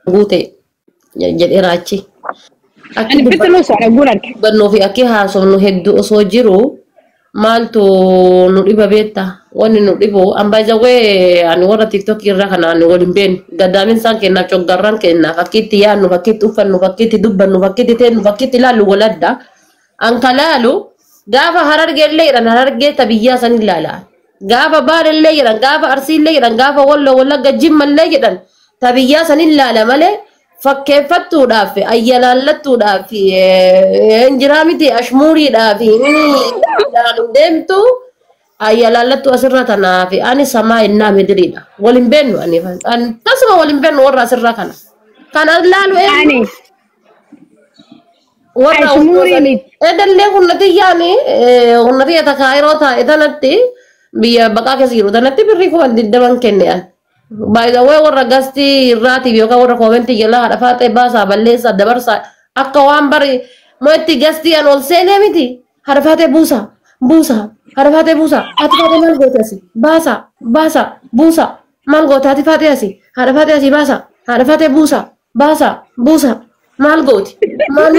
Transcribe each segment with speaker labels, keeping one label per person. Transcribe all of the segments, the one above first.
Speaker 1: guute jedhee raachi.
Speaker 2: Ani bittinu so agurak.
Speaker 1: Bannoo fi akki haasofnu hedduu osoo jiru maaltu nu dhiba beetta wanni nu dhibu by the way ani warra tiktok irra kanaan waliin beenu gaddaamin isaan kennaaf coggarraan kennaaf fakkiitti yaadnu fakkiitti uffannu fakkiitti dubbannu fakkiitti teennu fakkiitti ilaallu waladda anka laalu gaafa harargeellee jedhan harargee tabiyyaa san ilaala gaafa baalellee jedhan gaafa arsiillee jedhan gaafa wallagga jimmallee jedhan tabiyyaa san ilaala malee fakkeeffattuudhaaf ayyalallattuudhaaf injiraa miti ashmuuriidhaaf deemtu ayyalallattu asirra tanaaf ani samaa innaa midiriidha waliin beennu ani tasuma waliin beennu warra asirra kana laalu
Speaker 2: Ani.
Speaker 1: warra edallee hunnatiyyaani hunnatiyya takaayiroo taa'e tanatti biyya baqaa keessa jiru tanatti birrii kuma 20 kenne'an. By the way, warra gasti irraatiif yookaan warra koomenti jalaa haadha faaxee baasaa balleessaa dabarsaa akka waan bari mootti gasti an ol seenee miti haadha faaxee buusaa haadha faaxee buusaa ati faaxee maal goote asi baasaa buusaa maal goote ati faaxee asi haadha faaxee asi baasaa haadha faaxee buusaa maal gooti maal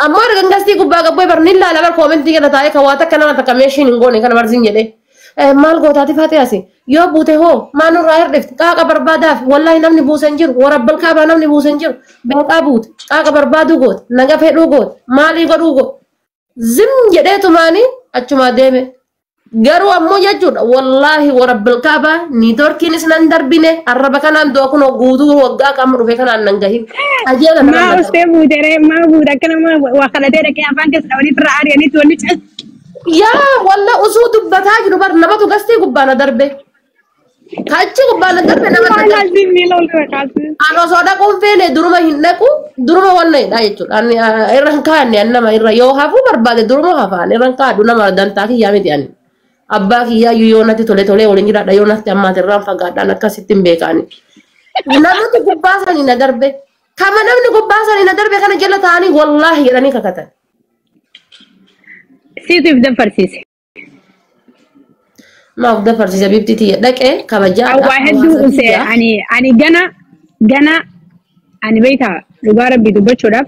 Speaker 1: ammoo erga gasti gubbaa gabbee barni ilaala bar koomenti kana taa'ee kan waa takka nama takka meeshiin hin goone kana barsiin jedhee. Maal gootaati faatiyaasi yoo buute hoo maanu irraa hirdhifti qaaqa barbaadaaf wallahi namni buusan jiru warabbal kaabaa namni buusan jiru beeqaa buute qaaqa barbaaduu goote naga fedhuu goote maalii godhuu goote zim jedheetu maani achuma deeme garuu ammoo jechuudha wallahi warabbal kaabaa niitoorkiinis nan darbine arraba kanaan doo kunoo guutuu waggaa qaama dhufe kanaan nan gahin ajeela
Speaker 2: maa ustee buuteree maa buute akkana waa kadhatee dhaqee afaan keessa dhawanii firraa ari'aniitu wanni cal.
Speaker 1: Yaa walla usuu dubbataa jiru bar namatu gastii gubbaana darbe kachi gubbaana darbe nama ano osoo dhaquun feene duruma hin dhaqu duruma wanna hidhaa jechuudha irran kaanne nama irra yoo hafuu barbaade duruma hafaan irran kaadhu nama dantaa kiyyaa miti ani abbaa kiyyaa yoo natti tole waliin jiraadha yoo natti ammaati irraan fagaadhaan akkasitti hin beekaani namatu gubbaa sanii na darbe kama namni gubbaa sanii na darbe kana jala ta'anii wallaahi jedhanii kakatan.
Speaker 2: Siif dafarsiise.
Speaker 1: Maaf dafarsiise bifti dhaqee kabajaa.
Speaker 2: Waa hedduu use ani gana ani beektaa dhugaa rabbii dubbachuudhaaf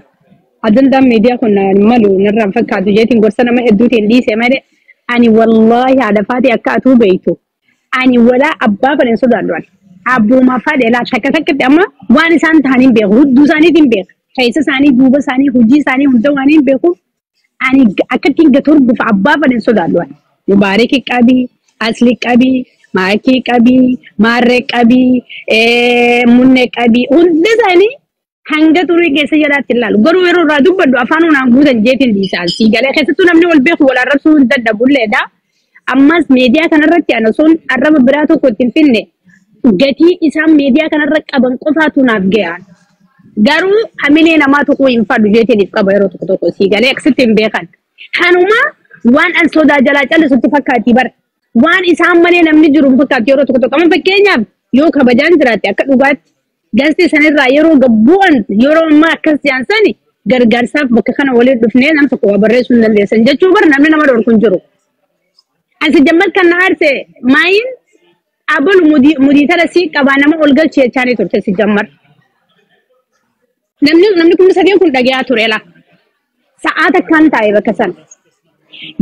Speaker 2: addunyaa miidiyaa kun malu narraan fakkaatu jeetiin gorsa nama hedduutiin dhiise malee ani wallaahi haadha faati akka atuu beektu ani walaa abbaa fadhen sodaadhaan abboomaa fadheelaa takka takkatti amma waan isaan ta'aniin beeku hudduu isaaniitiin beeku keessa isaanii duuba isaanii hojii isaanii hunda waan hin beeku. Ani akkatiin gatorbuuf abbaa fadhen sodaadhaan mubaariki qabii asli qabii maakii qabii maarree qabii munnee qabii hundi isaanii hanga turii keessa jalaatti ilaalu garuu yeroo irraa dubbaddu afaan hunaan guutan jeetiin dhiisaan sii galee keessattuu namni wal beeku wal arrabsuu hin dadhabulleedha ammas meediyaa kanarratti ana sun arraba biraa tokko ittiin finne gatii isaan meediyaa kanarra qaban qofaatu naaf ga'an. Garuu hamilee namaa tokko hin fadhu jeetiin if qaba yeroo tokko sii galee akkasitti hin beekan. Kanuma waan an sodaa jalaa callisutti fakkaati bara. Waan isaan malee namni jiru hin fakkaatu yeroo tokko amma fakkeenyaaf yoo kabajaan jiraatte akka dhugaatti gasti sanirraa yeroo gabbu'an yeroo ammaa akkas siyaansani gargaarsaaf bakka kana waliin dhufnee nam tokko waa barreessuu hin dandeessan jechuu bara namni nama dhorku hin jiru. Asi jammat kan na aarse maayin abol mudiitara sii qabaa nama ol galchee jechaanii turte si jammar. Namni kun sadeen kun dhagayaa tureela. Sa'aata kan taa'e bakka sana.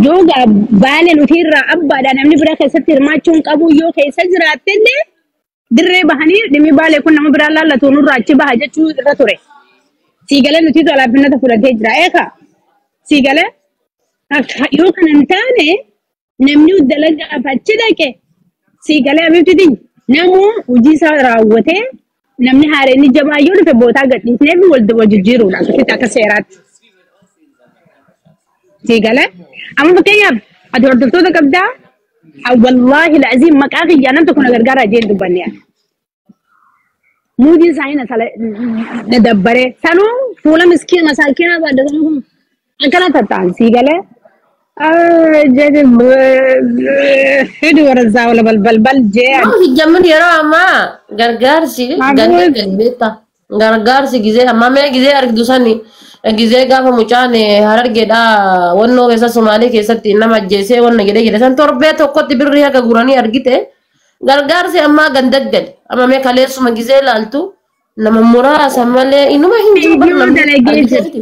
Speaker 2: Yoo baaleen utiirraa abbaadha namni biraa keessatti hirmaachuun qabu yoo keessa jiraatte illee dirree bahanii dhimmi baalee kun nama biraa laallatu nurraa achi baha jechuu irra ture. Siigalee nutiitu alaafinata fudhatee jira eeka. Siigalee yoo kana hin taane namni dalagaaf achi dhaqe siigalee abibtitiin namuu hojii isaa raawwatee namni haareenni jabaa yoo dhufe bootaa gadhiisnee fi wal jijjiiruudha akkasitti akka seeraatti. Siigalee amma fakkeenyaaf ati hordoftoota qabdaa wallaahi la'aziin maqaa kiyyaa namta kun gargaaraa jeen dubbanne muudii isaanii na dabbaree sanuu fuula miskiina masaakiinaa baaddatanii kun akkana tatta'an siigalee hidi warrazaa wala balbal jee
Speaker 1: jamman yeroo ammaa gargaarsi gargaarsi gizee amma mee gizee argitu sani gizee gaafa mucaan harargeedha wannoo keessa Somaalee keessatti nama ajjeesee wanna jedhe san torbee tokkotti birrii akka guranii argite gargaarsi ammaa gandaggal amma mee kaleessuma gizee laaltu nama muraasa malee inuma hin jiru bar
Speaker 2: فيديو
Speaker 1: namni
Speaker 2: دلقيت
Speaker 1: argiteeti.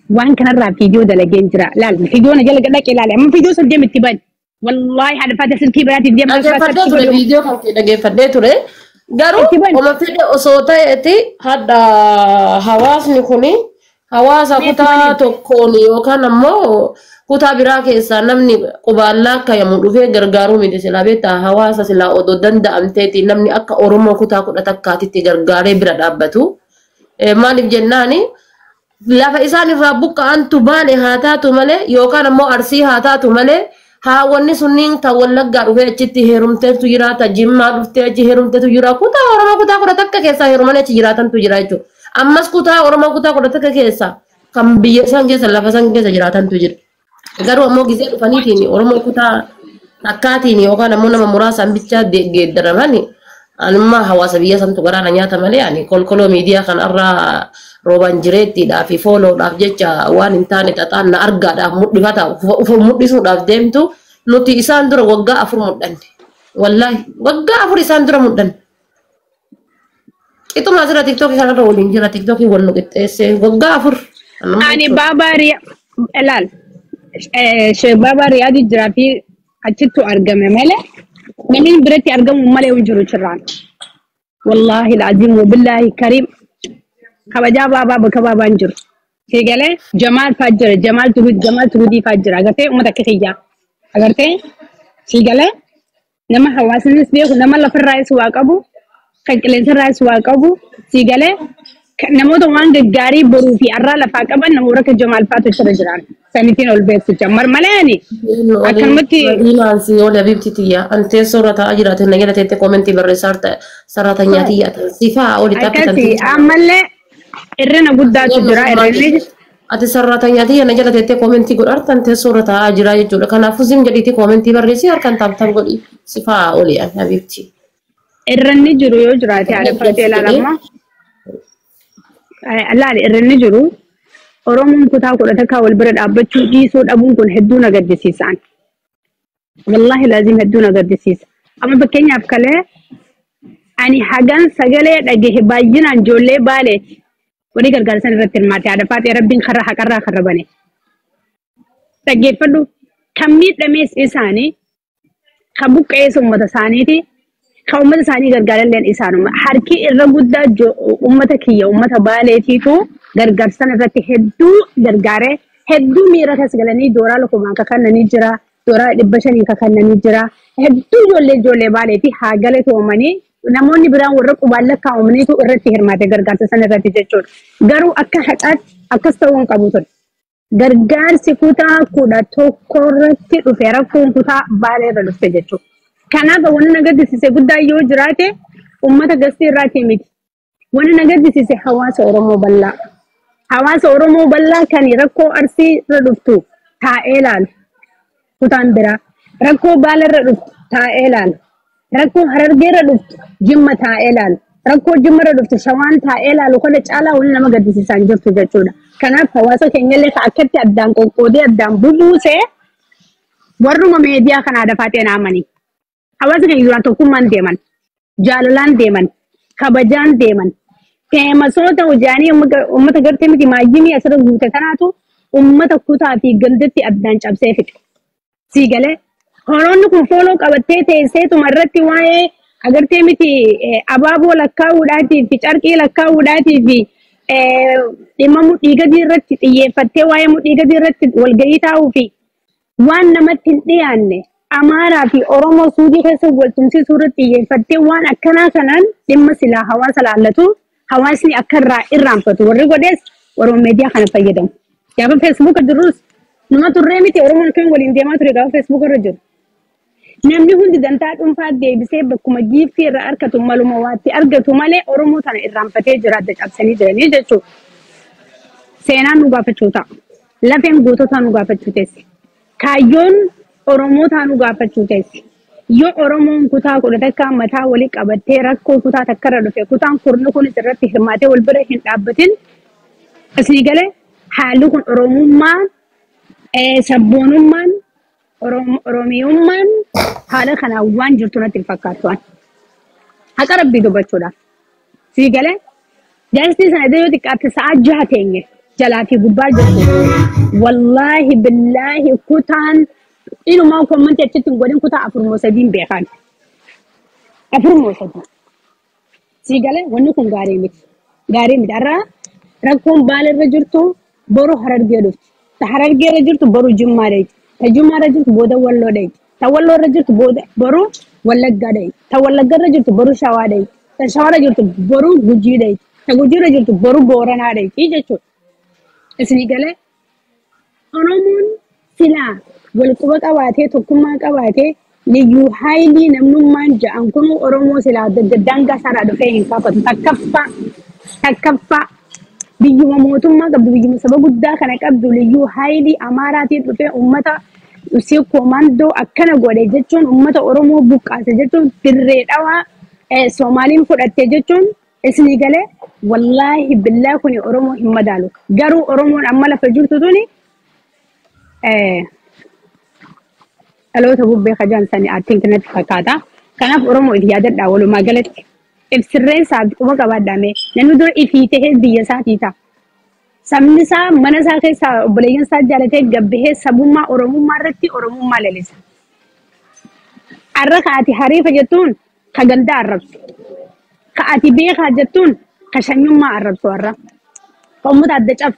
Speaker 2: وان كان الراب فيديو دلقيت جرا لا الفيديو انا جلق لك لا اما فيديو سجل متبان والله هذا فاتح سلكي بناتي دي بس فاتح
Speaker 1: Dhaggeeffadhee ture
Speaker 2: اليوم
Speaker 1: viidiyoo kan kee dhaggeeffadhee ture garuu
Speaker 2: متبان
Speaker 1: oma fedhe osoo ta'eeti hadda hawaasni kuni hawaasa kutaa tokkoon yookaan ammoo kutaa biraa keessaa namni qubaallaa akkayamu dhufee gargaaruu miti silaa beektaa hawaasa silaa odoo danda'amteeti namni akka Oromoo kutaa 11 gargaaree bira dhaabbatu. Maaliif jennaani lafa isaan irraa buqqa'antu baane haa taatu malee yookaan ammoo arsii haa taatu malee haawwanni sunniin ta wallaggaa dhufee achitti heerumteetu jira ta jimmaa dhuftee achi heerumteetu jira kutaa Oromoo kutaa 11 keessaa heerumanii achi jiraatantu jira jechuudha. Ammas kutaa Oromoo kutaa 11 keessaa kan biyya isaan keessa lafa isaan keessa jiraatantu jira. Garuu ammoo gisee dhufaniitiin Oromoo kutaa takkaatiin yookaan ammoo nama muraasaan bichaa geeddaramani anuma hawaasa biyya santu garaana nyaata malee ani kolkoloo miidiyaa kan irraa rooban jireettiidhaaf fi fooloodhaaf jecha waan hin taane xaxaan na argaadhaaf mudhifata mudhisuudhaaf deemtu nuti isaan dura waggaa 4 mudhanne wallaahi waggaa 4 isaan dura mudhanne. Qixuma asirra tiktookii kanarra waliin jira tiktookii wal nu qixxeessee waggaa 4.
Speaker 2: ani baba riya elal baba riyaadi jira fi achitti argame male namni biratti argamu male wajjiru jiraan wallahi alazim wabillahi karim kabaja baba baka baban jiru sigale jamal turudi fajr agarte umata kiya agarte sigale nama hawasnis be nama la farrais waqabu kan kilen rais waqabu sigale namoota waan gaggaarii boruu fi arraa lafaa qaban namoota akka Jamaal Faatu irra jiran sanitiin ol beeksisu jammar maleeni akkanumatti
Speaker 1: Inaansi ole abibtitiya ante soorata ajiraate na jala teette komentii barreessaarta sarratanya tiyya sifaa oli tappitan
Speaker 2: akkasi ammallee irrina guddaatu jira irrinni
Speaker 1: ati sarratanya tiyya na jala teette komentii godharta ante soorata ajira jechuudha kanaafuu sim jedhiiti komentii barreessi harkan taaptan godhi sifaa oli abibti
Speaker 2: irrinni jiru yoo jiraate aadeffatee ilaalama allaali irrinni jiru Oromoon kutaa 11 wal bira dhaabbachuu dhiisuu dhabuun kun hedduu na gaddisiisan wallahi laazim hedduu na gaddisiisa amma fakkeenyaaf kalee ani hagan sagalee dhagahe baay'inaan ijoollee baalee walii gargaarsan irratti hirmaate aadeffatee rabbiin karra haqarraa karrabane dhaggeeffadhu kan miidhamees isaanii kan buqqa'ees uummata isaaniiti kan uummata isaanii gargaaran isaanuma harki irra guddaa uummata kiyya uummata baaleetiitu gargaarsan irratti hedduu gargaare hedduu miira kasgalanii dooraa lokomaan kakannanii jira dooraa 500 kakannanii jira hedduu ijoollee baaleeti haa galatoomanii namoonni biraan warra qubaan lakkaa'amaniitu irratti hirmaate gargaarsa san irratti jechuudha garuu akka haqaatti akkas ta'uu hin qabu ture gargaarsi kutaa 11 irratti dhufe rakkoon kutaa baalee irra dhufte jechuudha. Kanaaf wanni na gaddisiise guddaa yoo jiraate uummata gastii irraati miti. Wanni na gaddisiise hawaasa Oromoo bal'aa. Hawaasa Oromoo bal'aa kan rakkoo Arsii irra dhuftu taa'ee ilaalu. Kutaan biraa. Rakkoo Baala irra dhuftu taa'ee ilaalu. Rakkoo Harargee irra dhuftu Jimma taa'ee ilaalu. Rakkoo Jimma irra dhuftu Shawaan taa'ee ilaalu kana caalaa wanni nama gaddisiisan jirtu jechuudha. Kanaaf hawaasa keenyallee akkatti addaan qoqqoodee addaan bubuusee warruma meediyaa kana dafatee naamanii. Hawaasa keenya duraan tokkummaan deeman, jaalalaan deeman, kabajaan deeman. Teemasoota hojaanii uummata gartee miti maayyimii asirra guute kanaatu uummata kutaa fi gandatti addaan cabsee fixe. Siigalee horoonni kun fooloo qabattee teesseetuma irratti waa'ee agartee miti abaaboo lakkaa'uudhaatii fi carqii lakkaa'uudhaatii fi dhimma mudhii gadii irratti xiyyeeffattee waa'ee mudhii gadii irratti walgahii taa'uu fi waan namatti hin dhiyaanne. Amaaraa fi Oromoo suudii keessa waltumsiisuu irratti xiyyeeffattee waan akkanaa kanaan dhimma silaa hawaasa laallatu hawaasni akka irraanfatu warri godhees Oromoo meediyaa kana fayyadamu. Gaafa feesbuuka jirrus numa turree miti Oromoon kan waliin deemaa ture gaafa feesbuuka irra jiru. Namni hundi dantaa dhuunfaa deebisee bakkuma giiftii irraa argatu maluma waatti argatu malee Oromoo tana irraanfatee jira adda cabsanii jiranii jechuudha. Seenaan nu gaafachuu ta'a. Lafeen goototaa nu gaafachuu teessi. Kaayyoon Oromoo taanu gaafachuu teessi. Yoo Oromoon kutaa 11 mataa walii qabattee rakkoo kutaa takkarra dhufe kutaan kurni kun irratti hirmaatee wal bira hin dhaabbatin asii galee haalli kun Oromummaan sabboonummaan Oromiyummaan haala kanaan waan jirtu natti hin fakkaatu. Haqa rabbii dubbachuudhaaf سيقله جالس سنة ديوتك أتساعد جهتين جلاتي قبال جسد والله بالله كتان إنه ما كون من تجتن قدين كتا أفرموسدين بيخان أفرموسدين سيقله ونكون غاريمت أرى ركون بالرجلتو برو حرر جلوت تحرر جلوت برو جماريت تجمع رجلت بودا والله ديت تولو رجلت بودا برو ولا قديت تولى رجلت برو شواديت تشوار رجلت برو جوجي ديت تجوجي رجلت برو بورنا ديت إيجا شو سيقله أرامون سلا والقوة قواتي تكما قواتي ليو هايلي نمنو مانجا أنكونو أرامو سلا ددانغا سارا دفعين كافت تكفى بيجو موتو ما قبل بيجو سبب الدا كان قبل ليو هايلي أماراتي دفع أمتا يسيو كوماندو أكنا غودي جتون أمتا أرامو بوكاس جتون تريد أوا سومالين فرأت جتون سيقله والله بالله كوني أرامو همدالو جارو أرامو أمالا فجورتو توني ألو تبو بخجان سني أتين كنت فكاتا كان في أرامو إفيادات داولو ما قالت إفسرين سابق وقبات دامي لأنه دور إفيته بيا ساتيتا سمنسا منسا كيسا بلين ساجالته قبه سبوما أرامو مارتي أرامو ماللسا الركعة حريفة جتون خجلدا الربس كأتي بيخا جتون كشنيم ما الربس ورا قومت عدت أف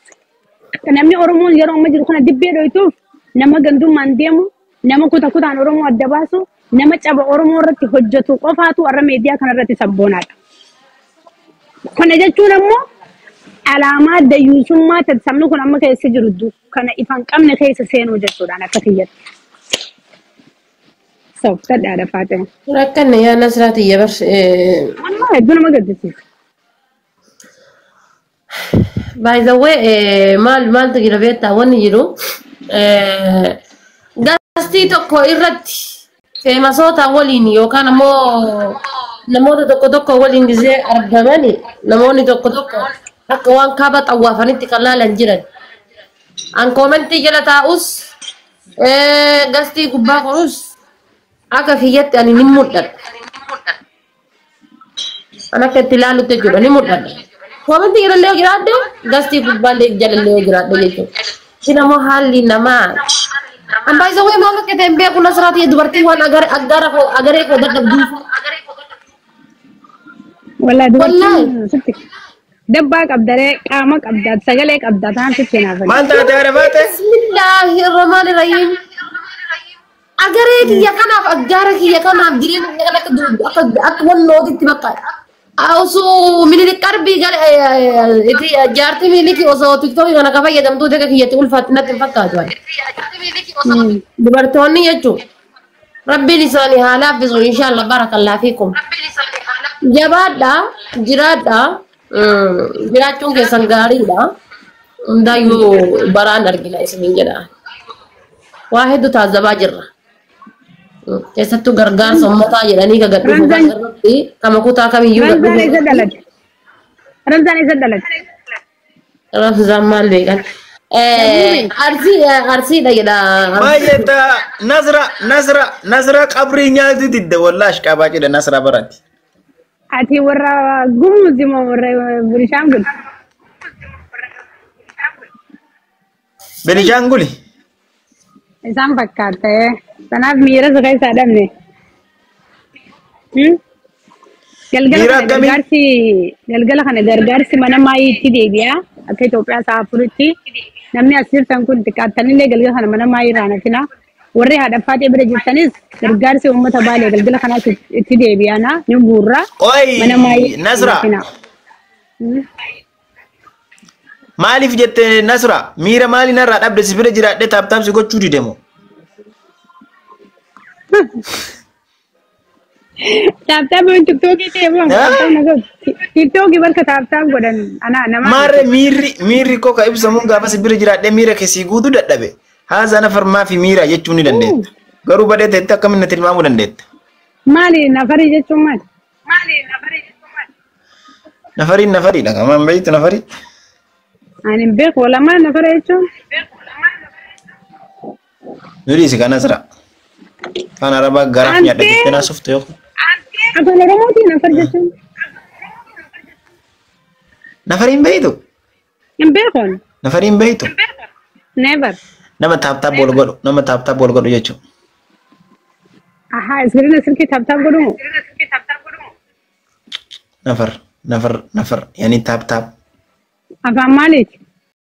Speaker 2: كنامي أرامو يروم مجرخنا دبي رويتوف نما جندوم مانديمو نما كوتا عن أرامو الدباسو نما تجاب أرامو رتي حجتو قفاتو أرميديا كان رتي سبونات كنا جتون أمو علامات ديوسم ما تتسمنو كنا أما كيس جردو كنا إفان كم نخيس سينو جتون أنا كثير سو تدعى دفاتة
Speaker 1: لكن يا نصراتي يا برش
Speaker 2: والله دون ما قدسي
Speaker 1: by the way مال تجي لبيت تاون يجرو قصدي تكو إردي في مسوت أوليني وكان مو نموذج تكو أولين جزء أرجماني نموني تكو أكوان كابت أو فاني تكلا لنجرد أن كومنتي جلتا أوس قصدي كوبا كروس أكفيت يعني نمودد أنا كتلالو تجرب نمودد كومنتي جلتا ليه جرادو قصدي كوبا ليه جلتا ليه جرادو يجو سينا مو حالي نما أم باي زوجي مالك كتير كنا سراتي دبرتي وان أجر إيه كودر دبدو
Speaker 2: والله دباك أبدأ كامك أبدأ سجلك أبدأ تام تكينا
Speaker 3: ما أنت تعرفات
Speaker 1: بسم الله الرحمن الرحيم أجرك يا كنا أجرك يا كنا جرين يا كنا كدود أكون نودي تبقى أوسو من الكربي قال إتي جارتي ملكي أوسو تكتوي أنا كفاية يدم تو دكك هي تقول فاتنة تفكر جوان دبرتوني يجو ربي لساني حالا بزو إن شاء الله بارك الله فيكم جبادا جرادا جراتون كسنغاري دا دا يو بران أرجلا اسمين جنا واحد تازبا جرا كيسة تو غرغار سمتا جراني كغدو فبرتي كما كوتا كم يو
Speaker 2: رمضان يزدلج
Speaker 1: رمضان مال بيكان أرسي دا جدا
Speaker 3: ما يتا نزرة قبرينيا دي والله شكاباجي دا نزرة برات
Speaker 2: أتي ورا قومزي ما ورا بريشانغول
Speaker 3: بريشانغولي
Speaker 2: إنسان فكرته تناف ميراث غير سادمني galgala kana gargaarsi mana maayiitti deebi'a akka Itoophiyaa saafurutti namni asirtan kun xiqqaatanillee galgala kana mana maayii raanatina warri haadhafaatee bira jirtanis gargaarsi uummata baalee galgala kanaas itti deebi'ana ni guurra mana maayii
Speaker 3: Nasra maaliif jette Nasra miira maali narraa dhabde si bira jiraadhe taaptaap si gochuu didemo
Speaker 2: taaptaap tiktookii ta'e moo tiktookii barka taaptaap godhan ana nama
Speaker 3: maarre miirri koo ka ibsamuun gaafa si bira jiraadhe miira keessii guutuu dadhabe haazaa nafarmaa fi miira jechuu ni dandeetta garuu badhee ta'etti akkamiin natti hilmaamuu dandeetta
Speaker 2: maali nafarii jechuun maali
Speaker 3: nafariidha kamaan beektu nafarii
Speaker 2: ani hin beeku lamaan nafara jechuun
Speaker 3: nuti si kan Nasra kan araba garaaf nyaadha jettee naasofte yoo
Speaker 2: afaan oromootiin nafar jechuun
Speaker 3: Nafariin beeytu.
Speaker 2: Hin beekon.
Speaker 3: Nafariin beeytu.
Speaker 2: Never.
Speaker 3: Nama taaptaa bool godhu. Nama taaptaa bool godhu jechuudha.
Speaker 2: Aha, iskiriina silkii taaptaap godhumu.
Speaker 3: Nafar. Yani taap taap.
Speaker 2: Afaan maaliiti?